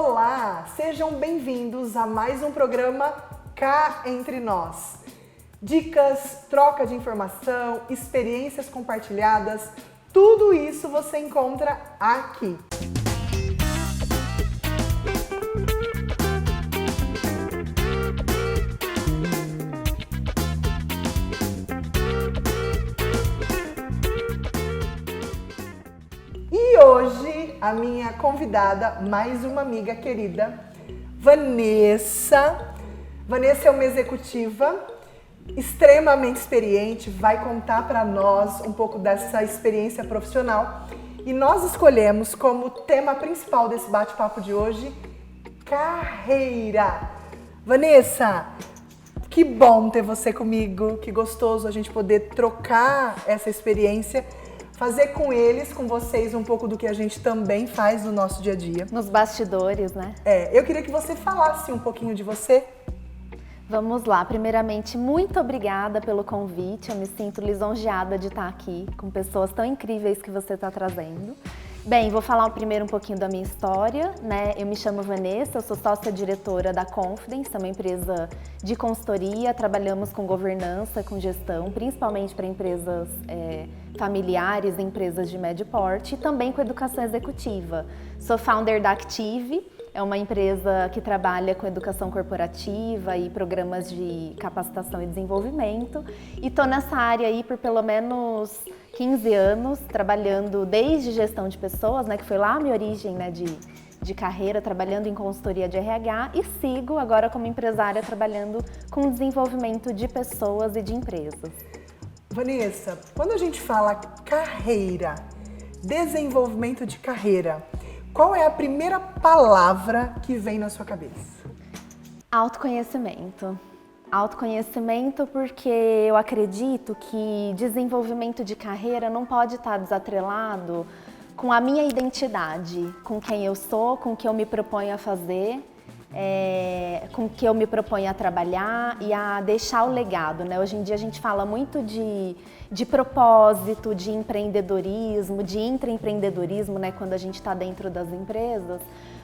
Olá, sejam bem-vindos a mais um programa Cá Entre Nós. Dicas, troca de informação, experiências compartilhadas, tudo isso você encontra aqui. E hoje a minha convidada, mais uma amiga querida, Vanessa. Vanessa é uma executiva extremamente experiente, vai contar para nós um pouco dessa experiência profissional. E nós escolhemos como tema principal desse bate-papo de hoje, carreira. Vanessa, que bom ter você comigo, que gostoso a gente poder trocar essa experiência, fazer com eles, com vocês, um pouco do que a gente também faz no nosso dia a dia. Nos bastidores, né? Eu queria que você falasse um pouquinho de você. Vamos lá. Primeiramente, muito obrigada pelo convite. Eu me sinto lisonjeada de estar aqui com pessoas tão incríveis que você está trazendo. Bem, vou falar primeiro um pouquinho da minha história, né? Eu me chamo Vanessa, eu sou sócia-diretora da Confidence, é uma empresa de consultoria. Trabalhamos com governança, com gestão, principalmente para empresas familiares, empresas de médio porte e também com educação executiva. Sou founder da Active, é uma empresa que trabalha com educação corporativa e programas de capacitação e desenvolvimento. E estou nessa área aí por pelo menos 15 anos, trabalhando desde gestão de pessoas, né, que foi lá a minha origem, né, de carreira, trabalhando em consultoria de RH, e sigo agora como empresária trabalhando com desenvolvimento de pessoas e de empresas. Vanessa, quando a gente fala carreira, desenvolvimento de carreira, qual é a primeira palavra que vem na sua cabeça? Autoconhecimento. Autoconhecimento porque eu acredito que desenvolvimento de carreira não pode estar desatrelado com a minha identidade, com quem eu sou, com o que eu me proponho a fazer, com o que eu me proponho a trabalhar e a deixar o legado, né? Hoje em dia a gente fala muito de propósito, de empreendedorismo, de intraempreendedorismo, né? Quando a gente está dentro das empresas.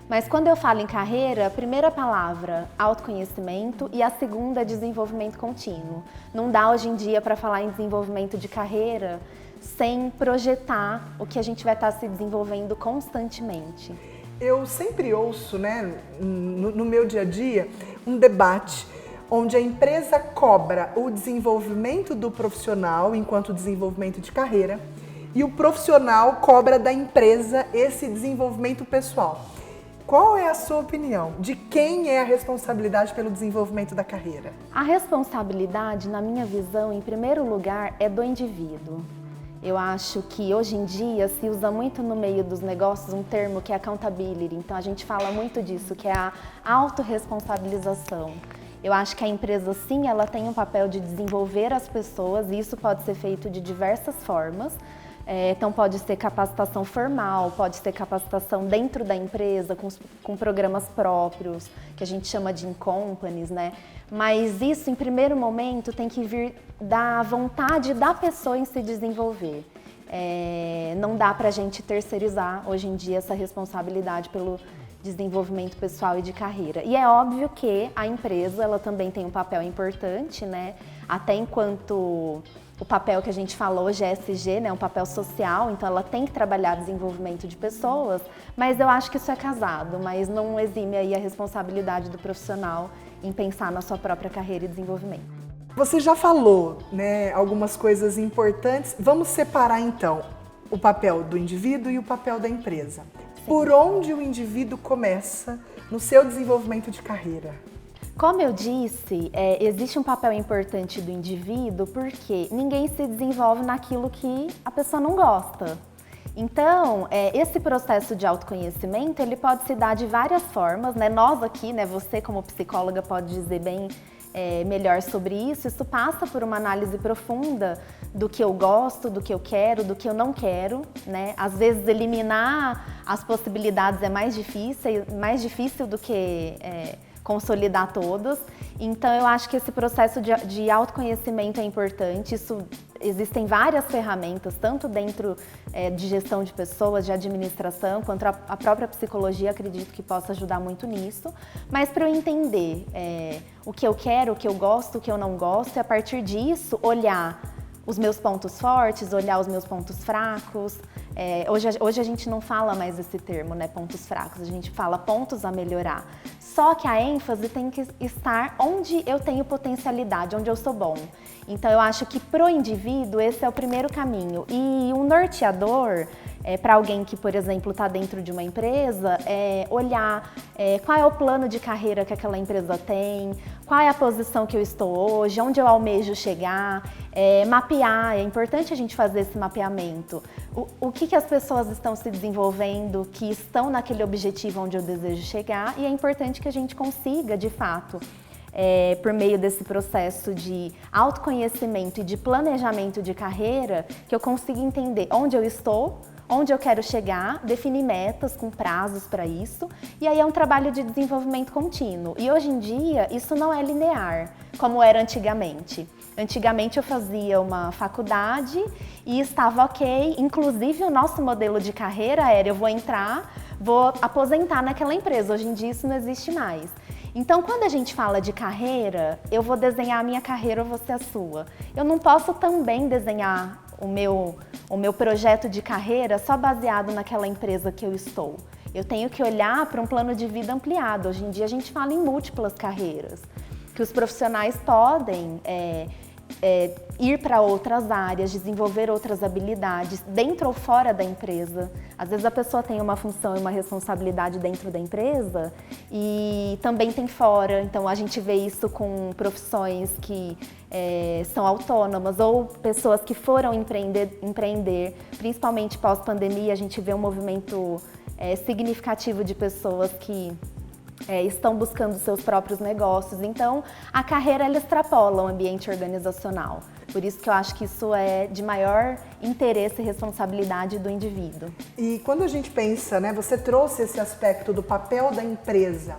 Mas quando eu falo em carreira, a primeira palavra, autoconhecimento, e a segunda, desenvolvimento contínuo. Não dá hoje em dia para falar em desenvolvimento de carreira sem projetar o que a gente vai estar se desenvolvendo constantemente. Eu sempre ouço, né, no meu dia a dia, um debate onde a empresa cobra o desenvolvimento do profissional enquanto desenvolvimento de carreira e o profissional cobra da empresa esse desenvolvimento pessoal. Qual é a sua opinião? De quem é a responsabilidade pelo desenvolvimento da carreira? A responsabilidade, na minha visão, em primeiro lugar, é do indivíduo. Eu acho que hoje em dia se usa muito no meio dos negócios um termo que é accountability. Então a gente fala muito disso, que é a autorresponsabilização. Eu acho que a empresa, sim, ela tem um papel de desenvolver as pessoas e isso pode ser feito de diversas formas. Então pode ser capacitação formal, pode ser capacitação dentro da empresa, com programas próprios, que a gente chama de in-companies, né? Mas isso, em primeiro momento, tem que vir da vontade da pessoa em se desenvolver. Não dá pra gente terceirizar, hoje em dia, essa responsabilidade pelo desenvolvimento pessoal e de carreira. E é óbvio que a empresa, ela também tem um papel importante, né? Até enquanto o papel que a gente falou hoje é ESG, né? Um papel social, então ela tem que trabalhar desenvolvimento de pessoas, mas eu acho que isso é casado, mas não exime aí a responsabilidade do profissional em pensar na sua própria carreira e desenvolvimento. Você já falou, né, algumas coisas importantes. Vamos separar então o papel do indivíduo e o papel da empresa. Sim. Por onde o indivíduo começa no seu desenvolvimento de carreira? Como eu disse, existe um papel importante do indivíduo porque ninguém se desenvolve naquilo que a pessoa não gosta. Então, esse processo de autoconhecimento, ele pode se dar de várias formas, né? Nós aqui, né, você como psicóloga pode dizer bem melhor sobre isso. Isso passa por uma análise profunda do que eu gosto, do que eu quero, do que eu não quero, né? Às vezes eliminar as possibilidades é mais difícil do que consolidar todos. Então, eu acho que esse processo de autoconhecimento é importante. Existem várias ferramentas, tanto dentro de gestão de pessoas, de administração, quanto a própria psicologia, acredito que possa ajudar muito nisso. Mas para eu entender o que eu quero, o que eu gosto, o que eu não gosto, e a partir disso olhar os meus pontos fortes, olhar os meus pontos fracos. Hoje a gente não fala mais esse termo, né, pontos fracos, a gente fala pontos a melhorar. Só que a ênfase tem que estar onde eu tenho potencialidade, onde eu sou bom. Então eu acho que pro indivíduo esse é o primeiro caminho. E um norteador, para alguém que, por exemplo, está dentro de uma empresa, olhar qual é o plano de carreira que aquela empresa tem, qual é a posição que eu estou hoje, onde eu almejo chegar, mapear, é importante a gente fazer esse mapeamento. O que as pessoas estão se desenvolvendo, que estão naquele objetivo onde eu desejo chegar, e é importante que a gente consiga, de fato, por meio desse processo de autoconhecimento e de planejamento de carreira, que eu consiga entender onde eu estou, onde eu quero chegar, definir metas com prazos para isso, e aí é um trabalho de desenvolvimento contínuo. E hoje em dia isso não é linear, como era antigamente. Antigamente eu fazia uma faculdade e estava ok, inclusive o nosso modelo de carreira era: eu vou entrar, vou aposentar naquela empresa. Hoje em dia isso não existe mais. Então, quando a gente fala de carreira, eu vou desenhar a minha carreira ou você a sua. Eu não posso também desenhar o meu projeto de carreira só baseado naquela empresa que eu estou. Eu tenho que olhar para um plano de vida ampliado. Hoje em dia a gente fala em múltiplas carreiras, que os profissionais podem ir para outras áreas, desenvolver outras habilidades dentro ou fora da empresa. Às vezes a pessoa tem uma função e uma responsabilidade dentro da empresa e também tem fora. Então a gente vê isso com profissões que são autônomas ou pessoas que foram empreender, principalmente pós-pandemia. A gente vê um movimento significativo de pessoas que estão buscando seus próprios negócios. Então, a carreira ela extrapola o ambiente organizacional. Por isso que eu acho que isso é de maior interesse e responsabilidade do indivíduo. E quando a gente pensa, né, você trouxe esse aspecto do papel da empresa.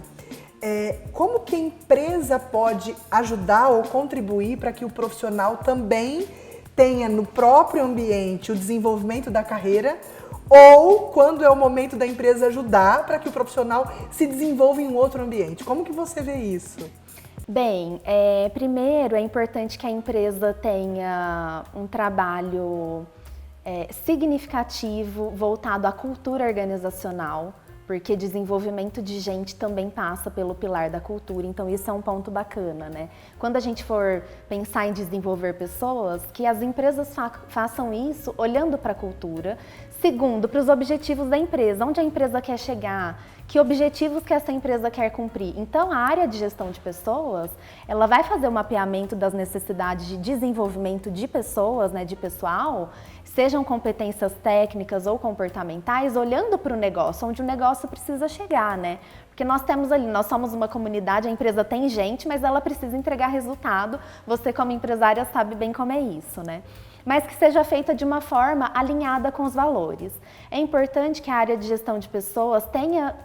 Como que a empresa pode ajudar ou contribuir para que o profissional também tenha no próprio ambiente o desenvolvimento da carreira, ou quando é o momento da empresa ajudar para que o profissional se desenvolva em um outro ambiente? Como que você vê isso? Bem, primeiro é importante que a empresa tenha um trabalho significativo voltado à cultura organizacional, porque desenvolvimento de gente também passa pelo pilar da cultura, então isso é um ponto bacana, né? Quando a gente for pensar em desenvolver pessoas, que as empresas façam isso olhando para a cultura. Segundo, para os objetivos da empresa, onde a empresa quer chegar, que objetivos que essa empresa quer cumprir. Então, a área de gestão de pessoas, ela vai fazer o mapeamento das necessidades de desenvolvimento de pessoas, né, de pessoal, sejam competências técnicas ou comportamentais, olhando para o negócio, onde o negócio precisa chegar, né? Porque nós temos ali, nós somos uma comunidade, a empresa tem gente, mas ela precisa entregar resultado. Você, como empresária, sabe bem como é isso, né? Mas que seja feita de uma forma alinhada com os valores. É importante que a área de gestão de pessoas tenha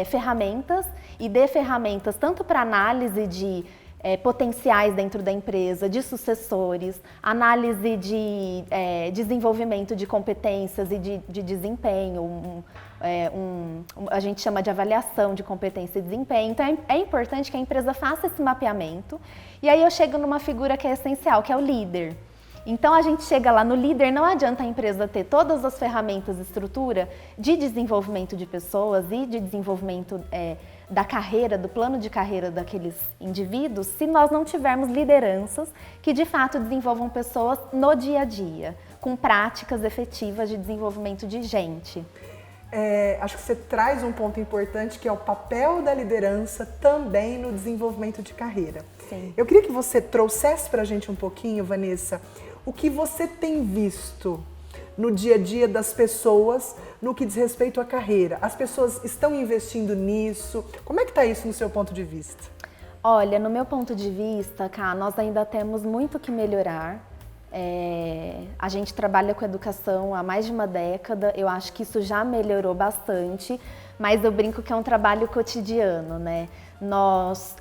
ferramentas e dê ferramentas tanto para análise de potenciais dentro da empresa, de sucessores, análise de desenvolvimento de competências e de desempenho, a gente chama de avaliação de competência e desempenho. Então é importante que a empresa faça esse mapeamento, e aí eu chego numa figura que é essencial, que é o líder. Então a gente chega lá no líder, não adianta a empresa ter todas as ferramentas e estrutura de desenvolvimento de pessoas e de desenvolvimento da carreira, do plano de carreira daqueles indivíduos, se nós não tivermos lideranças que de fato desenvolvam pessoas no dia a dia, com práticas efetivas de desenvolvimento de gente. Acho que você traz um ponto importante, que é o papel da liderança também no desenvolvimento de carreira. Sim. Eu queria que você trouxesse para a gente um pouquinho, Vanessa, o que você tem visto no dia a dia das pessoas no que diz respeito à carreira. As pessoas estão investindo nisso? Como é que está isso no seu ponto de vista? Olha, no meu ponto de vista, Ká, nós ainda temos muito que melhorar. A gente trabalha com educação há mais de uma década, eu acho que isso já melhorou bastante, mas eu brinco que é um trabalho cotidiano, né? Nós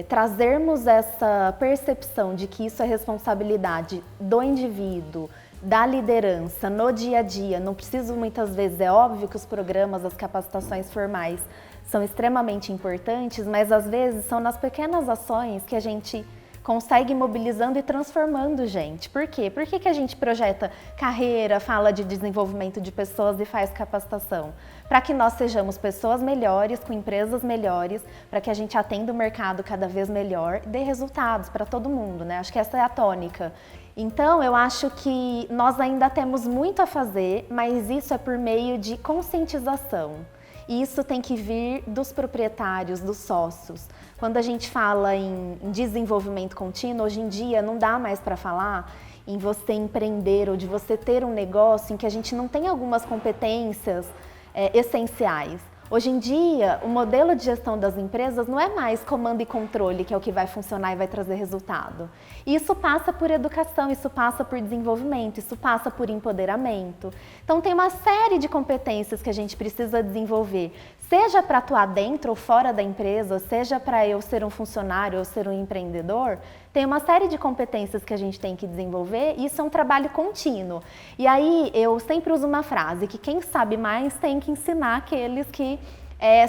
trazermos essa percepção de que isso é responsabilidade do indivíduo, da liderança, no dia a dia. Não preciso muitas vezes, é óbvio que os programas, as capacitações formais são extremamente importantes, mas às vezes são nas pequenas ações que a gente consegue ir mobilizando e transformando gente. Por quê? Por que a gente projeta carreira, fala de desenvolvimento de pessoas e faz capacitação? Para que nós sejamos pessoas melhores, com empresas melhores, para que a gente atenda o mercado cada vez melhor e dê resultados para todo mundo, né? Acho que essa é a tônica. Então, eu acho que nós ainda temos muito a fazer, mas isso é por meio de conscientização. E isso tem que vir dos proprietários, dos sócios. Quando a gente fala em desenvolvimento contínuo, hoje em dia não dá mais para falar em você empreender ou de você ter um negócio em que a gente não tem algumas competências essenciais. Hoje em dia, o modelo de gestão das empresas não é mais comando e controle, que é o que vai funcionar e vai trazer resultado. Isso passa por educação, isso passa por desenvolvimento, isso passa por empoderamento. Então, tem uma série de competências que a gente precisa desenvolver, seja para atuar dentro ou fora da empresa, seja para eu ser um funcionário ou ser um empreendedor, tem uma série de competências que a gente tem que desenvolver e isso é um trabalho contínuo. E aí eu sempre uso uma frase, que quem sabe mais tem que ensinar aqueles que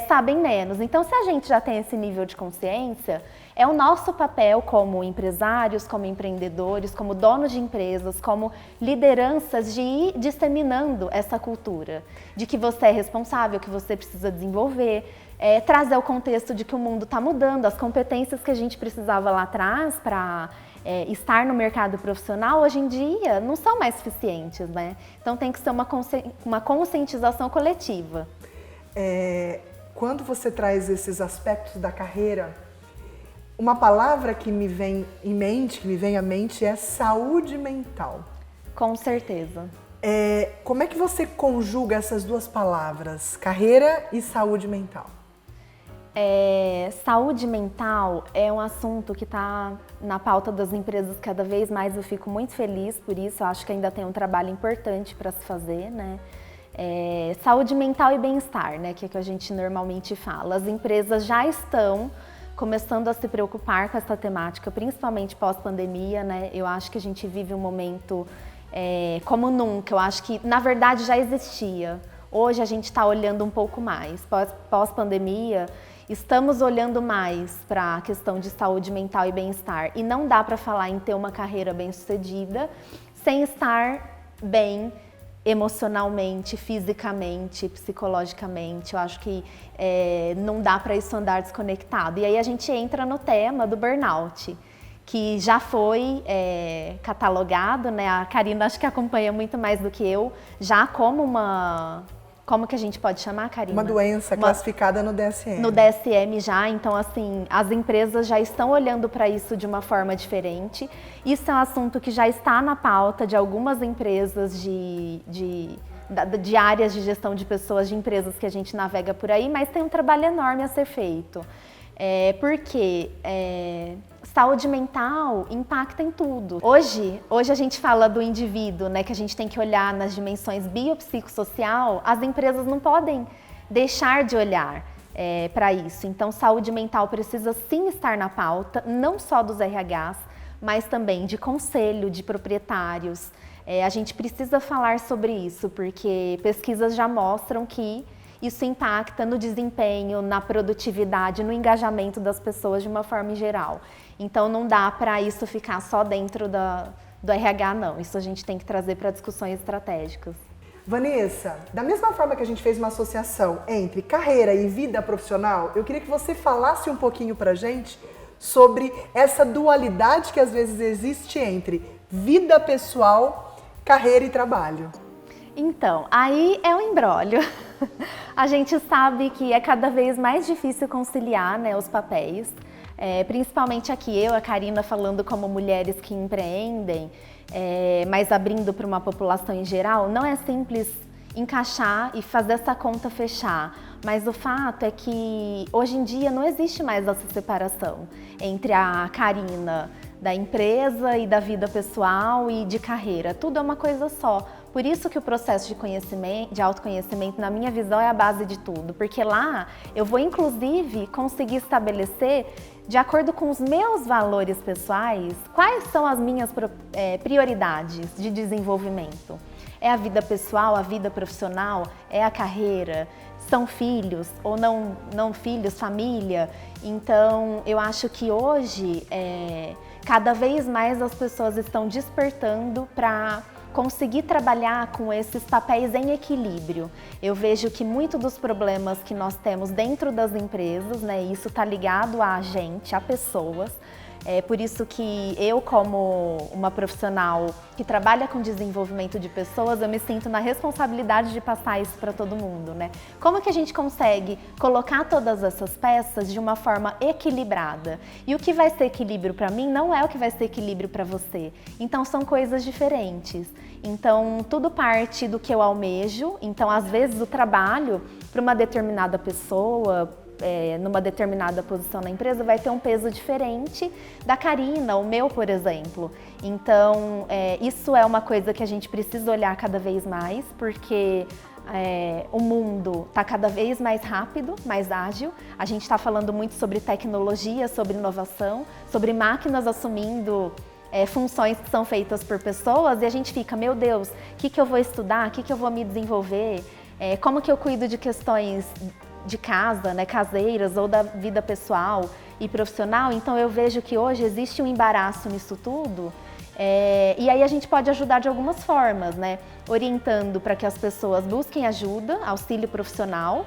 sabem menos. Então, se a gente já tem esse nível de consciência, é o nosso papel como empresários, como empreendedores, como donos de empresas, como lideranças de ir disseminando essa cultura, de que você é responsável, que você precisa desenvolver, trazer o contexto de que o mundo está mudando, as competências que a gente precisava lá atrás para estar no mercado profissional, hoje em dia não são mais suficientes, né? Então tem que ser uma conscientização coletiva. Quando você traz esses aspectos da carreira, uma palavra que me vem em mente, que me vem à mente é saúde mental. Com certeza. Como é que você conjuga essas duas palavras, carreira e saúde mental? Saúde mental é um assunto que está na pauta das empresas cada vez mais. Eu fico muito feliz por isso, eu acho que ainda tem um trabalho importante para se fazer, né? Saúde mental e bem-estar, né, que é o que a gente normalmente fala. As empresas já estão começando a se preocupar com essa temática, principalmente pós-pandemia, né? Eu acho que a gente vive um momento como nunca. Eu acho que, na verdade, já existia. Hoje a gente está olhando um pouco mais. Pós-pandemia, estamos olhando mais para a questão de saúde mental e bem-estar. E não dá para falar em ter uma carreira bem-sucedida sem estar bem emocionalmente, fisicamente, psicologicamente. Eu acho que não dá para isso andar desconectado. E aí a gente entra no tema do burnout, que já foi catalogado, né? A Karina acho que acompanha muito mais do que eu, já como uma... Como que a gente pode chamar, Karina? Uma doença classificada no DSM. No DSM já, então assim, as empresas já estão olhando para isso de uma forma diferente. Isso é um assunto que já está na pauta de algumas empresas de áreas de gestão de pessoas, de empresas que a gente navega por aí, mas tem um trabalho enorme a ser feito. Porque saúde mental impacta em tudo. Hoje a gente fala do indivíduo, né, que a gente tem que olhar nas dimensões biopsicossocial. As empresas não podem deixar de olhar para isso. Então, saúde mental precisa sim estar na pauta, não só dos RHs, mas também de conselho, de proprietários. A gente precisa falar sobre isso, porque pesquisas já mostram que isso impacta no desempenho, na produtividade, no engajamento das pessoas de uma forma geral. Então não dá para isso ficar só dentro do RH, não. Isso a gente tem que trazer para discussões estratégicas. Vanessa, da mesma forma que a gente fez uma associação entre carreira e vida profissional, eu queria que você falasse um pouquinho pra gente sobre essa dualidade que às vezes existe entre vida pessoal, carreira e trabalho. Então, aí é um imbróglio. A gente sabe que é cada vez mais difícil conciliar, né, os papéis, principalmente aqui eu, a Karina, falando como mulheres que empreendem, mas abrindo para uma população em geral, não é simples encaixar e fazer essa conta fechar. Mas o fato é que hoje em dia não existe mais essa separação entre a Karina da empresa e da vida pessoal e de carreira. Tudo é uma coisa só. Por isso que o processo de autoconhecimento, na minha visão, é a base de tudo. Porque lá eu vou, inclusive, conseguir estabelecer, de acordo com os meus valores pessoais, quais são as minhas prioridades de desenvolvimento. É a vida pessoal, a vida profissional, é a carreira, são filhos ou não filhos, família. Então, eu acho que hoje, cada vez mais as pessoas estão despertando para conseguir trabalhar com esses papéis em equilíbrio. Eu vejo que muito dos problemas que nós temos dentro das empresas, né, isso está ligado a gente, a pessoas. É por isso que eu, como uma profissional que trabalha com desenvolvimento de pessoas, eu me sinto na responsabilidade de passar isso para todo mundo, né? Como que a gente consegue colocar todas essas peças de uma forma equilibrada? E o que vai ser equilíbrio para mim não é o que vai ser equilíbrio para você. Então, são coisas diferentes. Então, tudo parte do que eu almejo. Então, às vezes, o trabalho para uma determinada pessoa, numa determinada posição na empresa, vai ter um peso diferente da Karina, o meu, por exemplo. Então, isso é uma coisa que a gente precisa olhar cada vez mais, porque o mundo está cada vez mais rápido, mais ágil. A gente está falando muito sobre tecnologia, sobre inovação, sobre máquinas assumindo funções que são feitas por pessoas, e a gente fica, meu Deus, o que eu vou estudar, o que eu vou me desenvolver, como que eu cuido de questões de casa, né, caseiras, ou da vida pessoal e profissional. Então eu vejo que hoje existe um embaraço nisso tudo, e aí a gente pode ajudar de algumas formas, né, orientando para que as pessoas busquem ajuda, auxílio profissional,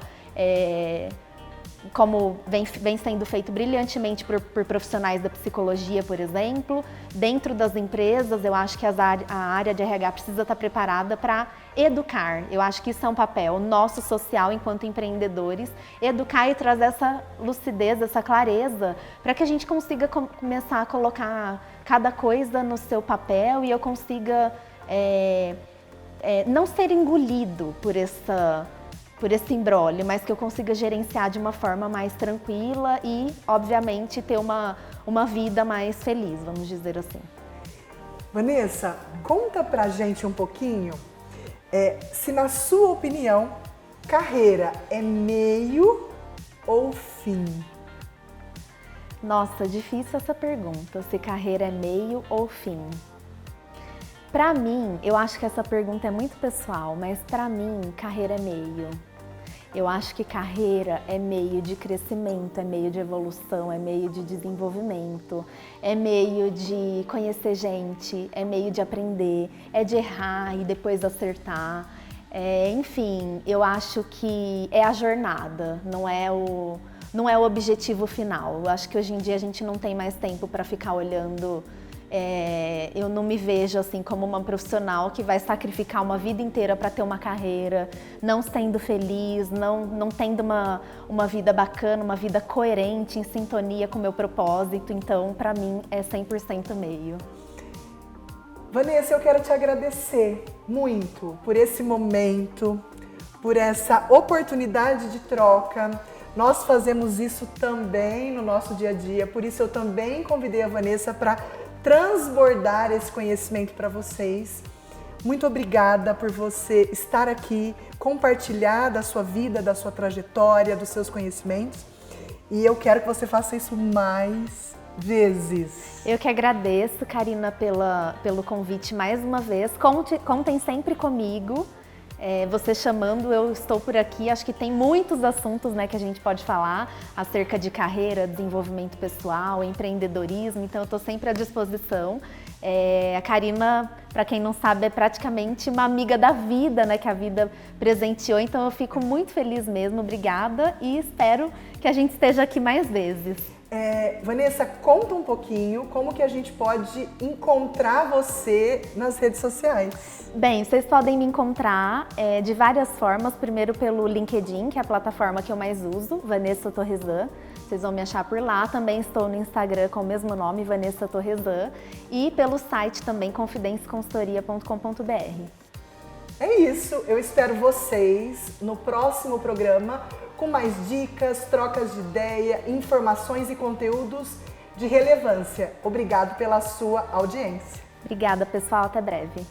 como vem sendo feito brilhantemente por profissionais da psicologia, por exemplo. Dentro das empresas, eu acho que a área de RH precisa estar preparada para educar. Eu acho que isso é um papel nosso social enquanto empreendedores, educar e trazer essa lucidez, essa clareza, para que a gente consiga começar a colocar cada coisa no seu papel e eu consiga não ser engolido por esse imbróglio, mas que eu consiga gerenciar de uma forma mais tranquila e, obviamente, ter uma vida mais feliz, vamos dizer assim. Vanessa, conta pra gente um pouquinho, se na sua opinião, carreira é meio ou fim? Nossa, difícil essa pergunta, se carreira é meio ou fim. Pra mim, eu acho que essa pergunta é muito pessoal, mas pra mim, carreira é meio. Eu acho que carreira é meio de crescimento, é meio de evolução, é meio de desenvolvimento, é meio de conhecer gente, é meio de aprender, é de errar e depois acertar. Enfim, eu acho que é a jornada, não é o objetivo final. Eu acho que hoje em dia a gente não tem mais tempo para ficar olhando. Eu não me vejo assim como uma profissional que vai sacrificar uma vida inteira para ter uma carreira, não sendo feliz, não tendo uma vida bacana, uma vida coerente, em sintonia com o meu propósito. Então, para mim, é 100% meio. Vanessa, eu quero te agradecer muito por esse momento, por essa oportunidade de troca. Nós fazemos isso também no nosso dia a dia, por isso eu também convidei a Vanessa para transbordar esse conhecimento para vocês. Muito obrigada por você estar aqui, compartilhar da sua vida, da sua trajetória, dos seus conhecimentos. E eu quero que você faça isso mais vezes. Eu que agradeço, Karina, pelo convite mais uma vez. Contem sempre comigo. Você chamando, eu estou por aqui. Acho que tem muitos assuntos, né, que a gente pode falar acerca de carreira, desenvolvimento pessoal, empreendedorismo, então eu estou sempre à disposição. A Karina, para quem não sabe, é praticamente uma amiga da vida, né, que a vida presenteou, então eu fico muito feliz mesmo. Obrigada e espero que a gente esteja aqui mais vezes. Vanessa, conta um pouquinho como que a gente pode encontrar você nas redes sociais. Bem, vocês podem me encontrar de várias formas. Primeiro pelo LinkedIn, que é a plataforma que eu mais uso, Vanessa Torresan. Vocês vão me achar por lá. Também estou no Instagram com o mesmo nome, Vanessa Torresan. E pelo site também, confidenceconsultoria.com.br. É isso, eu espero vocês no próximo programa com mais dicas, trocas de ideia, informações e conteúdos de relevância. Obrigado pela sua audiência. Obrigada, pessoal. Até breve.